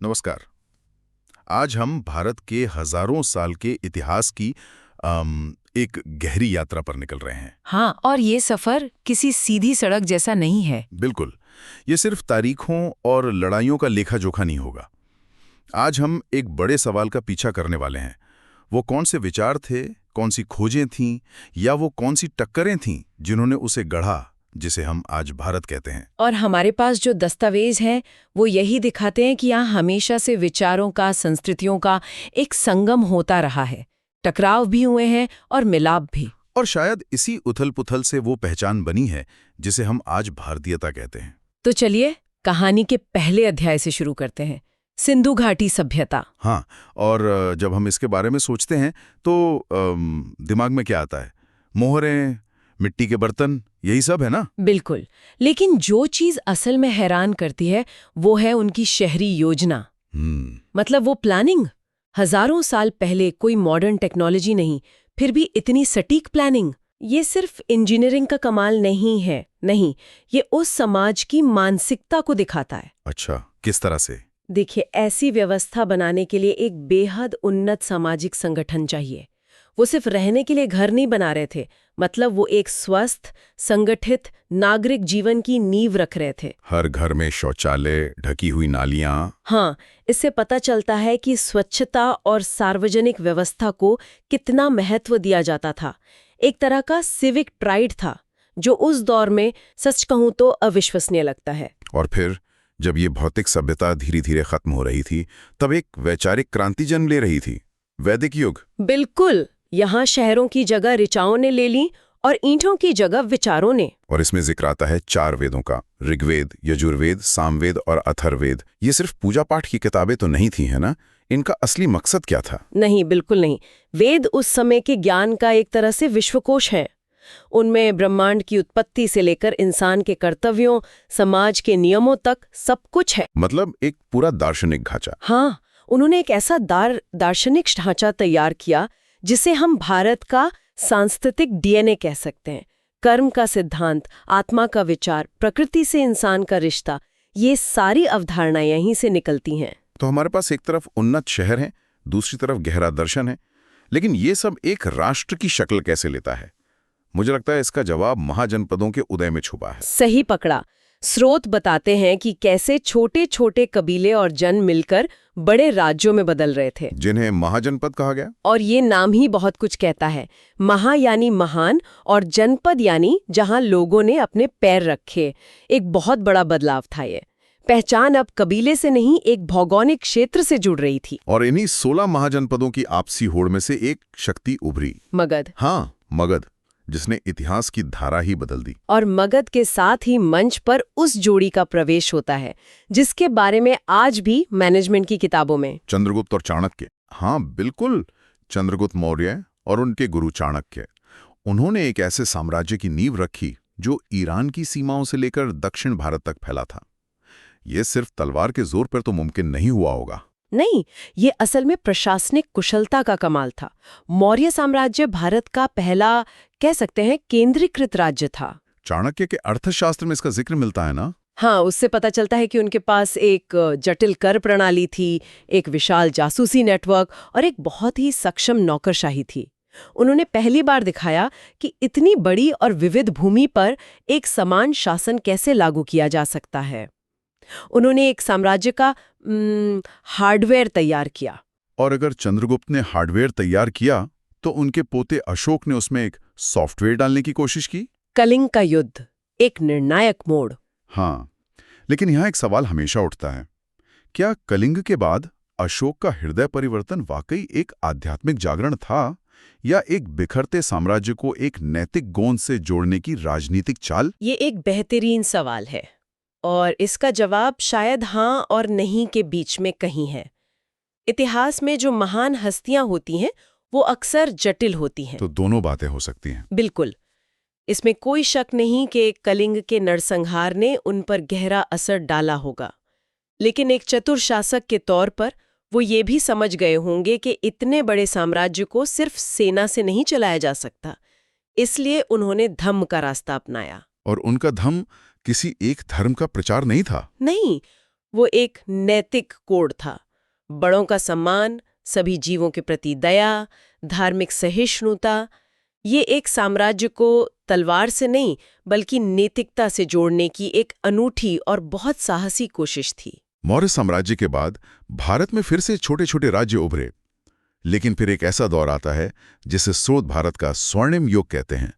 नमस्कार। आज हम भारत के हजारों साल के इतिहास की एक गहरी यात्रा पर निकल रहे हैं। हाँ, और ये सफर किसी सीधी सड़क जैसा नहीं है। बिल्कुल, ये सिर्फ तारीखों और लड़ाइयों का लेखा जोखा नहीं होगा। आज हम एक बड़े सवाल का पीछा करने वाले हैं। वो कौन से विचार थे, कौन सी खोजें थीं, या वो कौन सी टक्करें थीं जिन्होंने उसे गढ़ा, जिसे हम आज भारत कहते हैं। और हमारे पास जो दस्तावेज हैं वो यही दिखाते हैं कि यहाँ हमेशा से विचारों का, संस्कृतियों का एक संगम होता रहा है। टकराव भी हुए हैं और मिलाप भी। और शायद इसी उथल-पुथल से वो पहचान बनी है जिसे हम आज भारतीयता कहते हैं। तो चलिए कहानी के पहले अध्याय से शुरू करते हैं, सिंधु घाटी सभ्यता। हाँ, और जब हम इसके बारे में सोचते हैं तो दिमाग में क्या आता है? मोहरें, मिट्टी के बर्तन, यही सब है ना? बिल्कुल, लेकिन जो चीज असल में हैरान करती है वो है उनकी शहरी योजना। मतलब वो प्लानिंग। हजारों साल पहले कोई मॉडर्न टेक्नोलॉजी नहीं, फिर भी इतनी सटीक प्लानिंग। ये सिर्फ इंजीनियरिंग का कमाल नहीं है, नहीं, ये उस समाज की मानसिकता को दिखाता है। अच्छा, किस तरह से? देखिए, ऐसी व्यवस्था बनाने के लिए एक बेहद उन्नत सामाजिक संगठन चाहिए। वो सिर्फ रहने के लिए घर नहीं बना रहे थे, मतलब वो एक स्वस्थ, संगठित नागरिक जीवन की नींव रख रहे थे। हर घर में शौचालय, ढकी हुई नालियां। हाँ, इससे पता चलता है कि स्वच्छता और सार्वजनिक व्यवस्था को कितना महत्व दिया जाता था। एक तरह का सिविक प्राइड था, जो उस दौर में सच कहूं तो अविश्वसनीय लगता है। और फिर जब ये भौतिक सभ्यता धीरे धीरे खत्म हो रही थी, तब एक वैचारिक क्रांति जन्म ले रही थी, वैदिक युग। बिल्कुल, यहाँ शहरों की जगह ऋचाओं ने ले ली और ईंटों की जगह विचारों ने। और इसमें जिक्र आता है 4 वेदों का, ऋग्वेद, यजुर्वेद, सामवेद और अथर्ववेद। ये सिर्फ पूजा पाठ की किताबें तो नहीं थी, है ना? इनका असली मकसद क्या था? नहीं, बिल्कुल नहीं। वेद उस समय के ज्ञान का एक तरह से विश्वकोश है। उनमें ब्रह्मांड की उत्पत्ति से लेकर इंसान के कर्तव्यों, समाज के नियमों तक सब कुछ है। मतलब एक पूरा दार्शनिक ढांचा। हाँ, उन्होंने एक ऐसा दार्शनिक ढांचा तैयार किया जिसे हम भारत का सांस्कृतिक डीएनए कह सकते हैं। कर्म का सिद्धांत, आत्मा का विचार, प्रकृति से इंसान का रिश्ता, ये सारी अवधारणाएं यहीं से निकलती हैं। तो हमारे पास एक तरफ उन्नत शहर है, दूसरी तरफ गहरा दर्शन है, लेकिन ये सब एक राष्ट्र की शक्ल कैसे लेता है? मुझे लगता है इसका जवाब महाजनपदों के उदय में छुपा है। सही पकड़ा। स्रोत बताते हैं कि कैसे छोटे छोटे कबीले और जन मिलकर बड़े राज्यों में बदल रहे थे, जिन्हें महाजनपद कहा गया। और ये नाम ही बहुत कुछ कहता है। महा यानी महान, और जनपद यानी जहां लोगों ने अपने पैर रखे। एक बहुत बड़ा बदलाव था ये। पहचान अब कबीले से नहीं, एक भौगोलिक क्षेत्र से जुड़ रही थी। और इन्हीं 16 महाजनपदों की आपसी होड़ में से एक शक्ति उभरी, मगध। हाँ, मगध, जिसने इतिहास की धारा ही बदल दी। और मगध के साथ ही मंच पर उस जोड़ी का प्रवेश होता है जिसके बारे में आज भी मैनेजमेंट की किताबों में, चंद्रगुप्त और चाणक्य। हाँ बिल्कुल, चंद्रगुप्त मौर्य और उनके गुरु चाणक्य। उन्होंने एक ऐसे साम्राज्य की नींव रखी जो ईरान की सीमाओं से लेकर दक्षिण भारत तक फैला था। ये सिर्फ तलवार के जोर पर तो मुमकिन नहीं हुआ होगा। नहीं, ये असल में प्रशासनिक कुशलता का कमाल था। मौर्य साम्राज्य भारत का पहला, कह सकते हैं, केंद्रीकृत राज्य था। चाणक्य के अर्थशास्त्र में इसका जिक्र मिलता है ना? हाँ, उससे पता चलता है कि उनके पास एक जटिल कर प्रणाली थी, एक विशाल जासूसी नेटवर्क और एक बहुत ही सक्षम नौकरशाही थी। उन्होंने पहली बार दिखाया कि इतनी बड़ी और विविध भूमि पर एक समान शासन कैसे लागू किया जा सकता है। उन्होंने एक साम्राज्य का हार्डवेयर तैयार किया। और अगर चंद्रगुप्त ने हार्डवेयर तैयार किया तो उनके पोते अशोक ने उसमें एक सॉफ्टवेयर डालने की कोशिश की। कलिंग का युद्ध, एक निर्णायक मोड़। हाँ, लेकिन यहाँ एक सवाल हमेशा उठता है, क्या कलिंग के बाद अशोक का हृदय परिवर्तन वाकई एक आध्यात्मिक जागरण था, या एक बिखरते साम्राज्य को एक नैतिक गोंद से जोड़ने की राजनीतिक चाल? ये एक बेहतरीन सवाल है, और इसका जवाब शायद हाँ और नहीं के बीच में कहीं है। इतिहास में जो महान हस्तियां होती हैं वो अक्सर जटिल होती हैं। तो दोनों बातें हो सकती हैं। बिल्कुल, इसमें कोई शक नहीं कि कलिंग के नरसंहार ने उन पर गहरा असर डाला होगा, लेकिन एक चतुर शासक के तौर पर वो ये भी समझ गए होंगे कि इतने बड़े साम्राज्य को सिर्फ सेना से नहीं चलाया जा सकता, इसलिए उन्होंने धम्म का रास्ता अपनाया। और उनका धम्म किसी एक धर्म का प्रचार नहीं था। नहीं, वो एक नैतिक कोड था। बड़ों का सम्मान, सभी जीवों के प्रति दया, धार्मिक सहिष्णुता। ये एक साम्राज्य को तलवार से नहीं बल्कि नैतिकता से जोड़ने की एक अनूठी और बहुत साहसी कोशिश थी। मौर्य साम्राज्य के बाद भारत में फिर से छोटे छोटे राज्य उभरे, लेकिन फिर एक ऐसा दौर आता है जिसे स्रोत भारत का स्वर्णिम युग कहते हैं,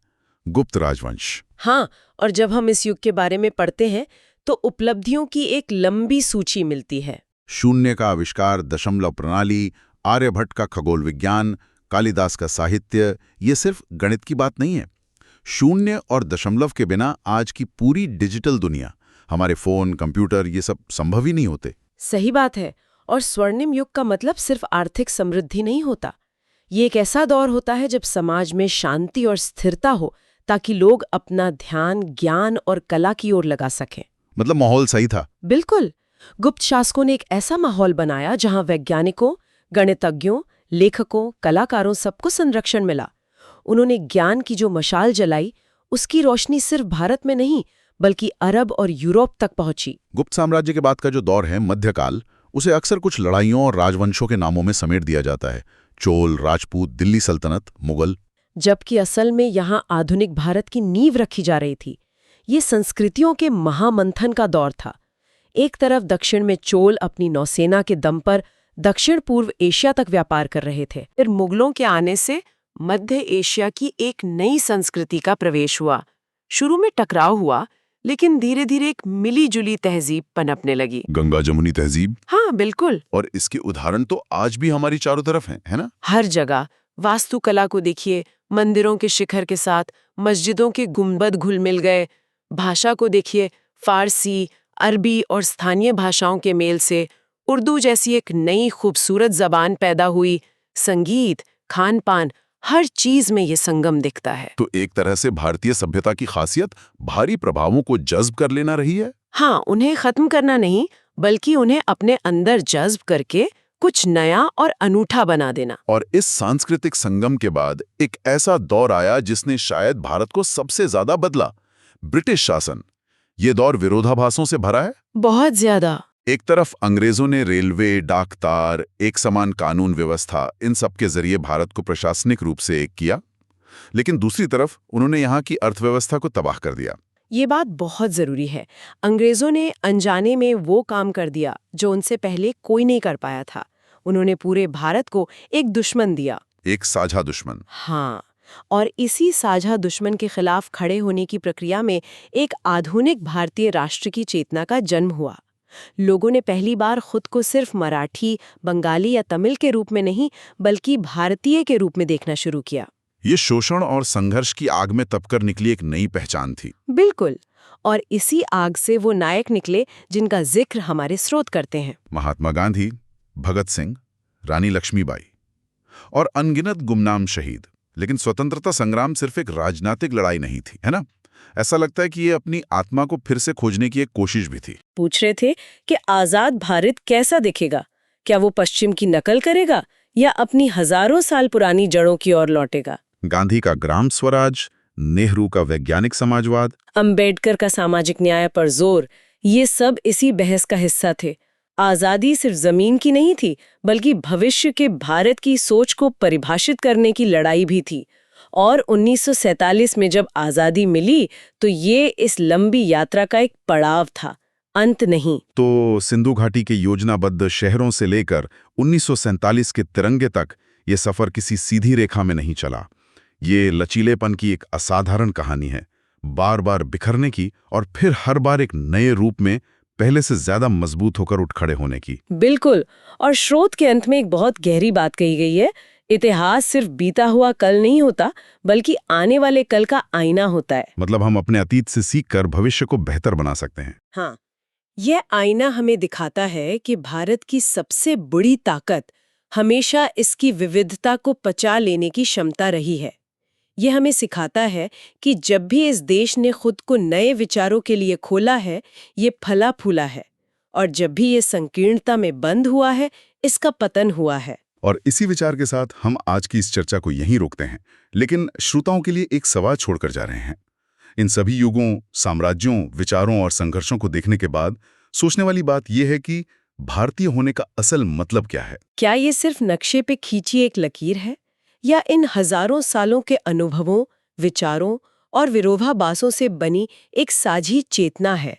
गुप्त राजवंश। हाँ, और जब हम इस युग के बारे में पढ़ते हैं तो उपलब्धियों की एक लंबी सूची मिलती है। शून्य का आविष्कार, दशमलव प्रणाली, आर्यभट्ट का खगोल विज्ञान, कालिदास का साहित्य, ये सिर्फ गणित की बात नहीं है। शून्य और दशमलव के बिना आज की पूरी डिजिटल दुनिया, हमारे फोन, कंप्यूटर, ये सब संभव ही नहीं होते। सही बात है। और स्वर्णिम युग का मतलब सिर्फ आर्थिक समृद्धि नहीं होता। ये एक ऐसा दौर होता है जब समाज में शांति और स्थिरता हो, ताकि लोग अपना ध्यान ज्ञान और कला की ओर लगा सकें। मतलब माहौल सही था। बिल्कुल। गुप्त शासकों ने एक ऐसा माहौल बनाया जहां वैज्ञानिकों, गणितज्ञों, लेखकों, कलाकारों सबको संरक्षण मिला। उन्होंने ज्ञान की जो मशाल जलाई, उसकी रोशनी सिर्फ भारत में नहीं बल्कि अरब और यूरोप तक पहुंची। गुप्त साम्राज्य के बाद का जो दौर है, मध्यकाल, उसे अक्सर कुछ लड़ाइयों और राजवंशों के नामों में समेट दिया जाता है। चोल, राजपूत, दिल्ली सल्तनत, मुगल। जबकि असल में यहाँ आधुनिक भारत की नींव रखी जा रही थी। ये संस्कृतियों के महामंथन का दौर था। एक तरफ दक्षिण में चोल अपनी नौसेना के दम पर दक्षिण पूर्व एशिया तक व्यापार कर रहे थे। फिर मुगलों के आने से मध्य एशिया की एक नई संस्कृति का प्रवेश हुआ। शुरू में टकराव हुआ, लेकिन धीरे धीरे एक मिली जुली तहजीब पनपने लगी। गंगा जमुनी तहजीब। हाँ, बिल्कुल। और इसके उदाहरण तो आज भी हमारी चारों तरफ हैं, है ना? हर जगह। वास्तुकला को देखिए, मंदिरों के शिखर के साथ मस्जिदों के गुंबद घुल मिल गए। भाषा को देखिए, फारसी, अरबी और स्थानीय भाषाओं के मेल से उर्दू जैसी एक नई खूबसूरत जबान पैदा हुई। संगीत, खान पान, हर चीज में ये संगम दिखता है। तो एक तरह से भारतीय सभ्यता की खासियत भारी प्रभावों को जज्ब कर लेना रही है। हाँ, उन्हें खत्म करना नहीं बल्कि उन्हें अपने अंदर जज्ब करके कुछ नया और अनूठा बना देना। और इस सांस्कृतिक संगम के बाद एक ऐसा दौर आया जिसने शायद भारत को सबसे ज्यादा बदला, ब्रिटिश शासन। ये दौर विरोधाभासों से भरा है। बहुत ज्यादा। एक तरफ अंग्रेजों ने रेलवे, डाकतार, एक समान कानून व्यवस्था, इन सब के जरिए भारत को प्रशासनिक रूप से एक किया, लेकिन दूसरी तरफ उन्होंने यहाँ की अर्थव्यवस्था को तबाह कर दिया। ये बात बहुत जरूरी है। अंग्रेजों ने अनजाने में वो काम कर दिया जो उनसे पहले कोई नहीं कर पाया था। उन्होंने पूरे भारत को एक दुश्मन दिया। एक साझा दुश्मन। हाँ, और इसी साझा दुश्मन के खिलाफ खड़े होने की प्रक्रिया में एक आधुनिक भारतीय राष्ट्र की चेतना का जन्म हुआ। लोगों ने पहली बार खुद को सिर्फ मराठी, बंगाली या तमिल के रूप में नहीं बल्कि भारतीय के रूप में देखना शुरू किया। ये शोषण और संघर्ष की आग में तपकर निकली एक नई पहचान थी। बिल्कुल। और इसी आग से वो नायक निकले जिनका जिक्र हमारे स्रोत करते हैं। महात्मा गांधी, भगत सिंह, रानी लक्ष्मीबाई और अनगिनत गुमनाम शहीद। लेकिन स्वतंत्रता संग्राम सिर्फ एक राजनीतिक लड़ाई नहीं थी, है ना? ऐसा लगता है कि ये अपनी आत्मा को फिर से खोजने की एक कोशिश भी थी। पूछ रहे थे कि आजाद भारत कैसा दिखेगा? क्या वो पश्चिम की नकल करेगा या अपनी हजारों साल पुरानी जड़ों की ओर लौटेगा? गांधी का ग्राम स्वराज, नेहरू का वैज्ञानिक समाजवाद, अंबेडकर का सामाजिक न्याय पर जोर, ये सब इसी बहस का हिस्सा थे। आजादी सिर्फ जमीन की नहीं थी बल्कि भविष्य के भारत की सोच को परिभाषित करने की लड़ाई भी थी। और 1947 में जब आजादी मिली तो ये इस लंबी यात्रा का एक पड़ाव था, अंत नहीं। तो सिंधु घाटी के योजनाबद्ध शहरों से लेकर 1947 के तिरंगे तक ये सफर किसी सीधी रेखा में नहीं चला। ये लचीलेपन की एक असाधारण कहानी है, बार बार बिखरने की और फिर हर बार एक नए रूप में पहले से ज्यादा मजबूत होकर उठ खड़े होने की। बिल्कुल। और स्रोत के अंत में एक बहुत गहरी बात कही गई है, इतिहास सिर्फ बीता हुआ कल नहीं होता बल्कि आने वाले कल का आईना होता है। मतलब हम अपने अतीत से सीखकर भविष्य को बेहतर बना सकते हैं। हाँ, यह आईना हमें दिखाता है कि भारत की सबसे बड़ी ताकत हमेशा इसकी विविधता को पचा लेने की क्षमता रही है। यह हमें सिखाता है कि जब भी इस देश ने खुद को नए विचारों के लिए खोला है, ये फला फूला है, और जब भी ये संकीर्णता में बंद हुआ है, इसका पतन हुआ है। और इसी विचार के साथ हम आज की इस चर्चा को यहीं रोकते हैं, लेकिन श्रोताओं के लिए एक सवाल छोड़कर जा रहे हैं। इन सभी युगों, साम्राज्यों, विचारों और संघर्षों को देखने के बाद सोचने वाली बात यह है कि भारतीय होने का असल मतलब क्या है। क्या ये सिर्फ नक्शे पे खींची एक लकीर है, या इन हजारों सालों के अनुभवों, विचारों और विरोधाभासों से बनी एक साझी चेतना है?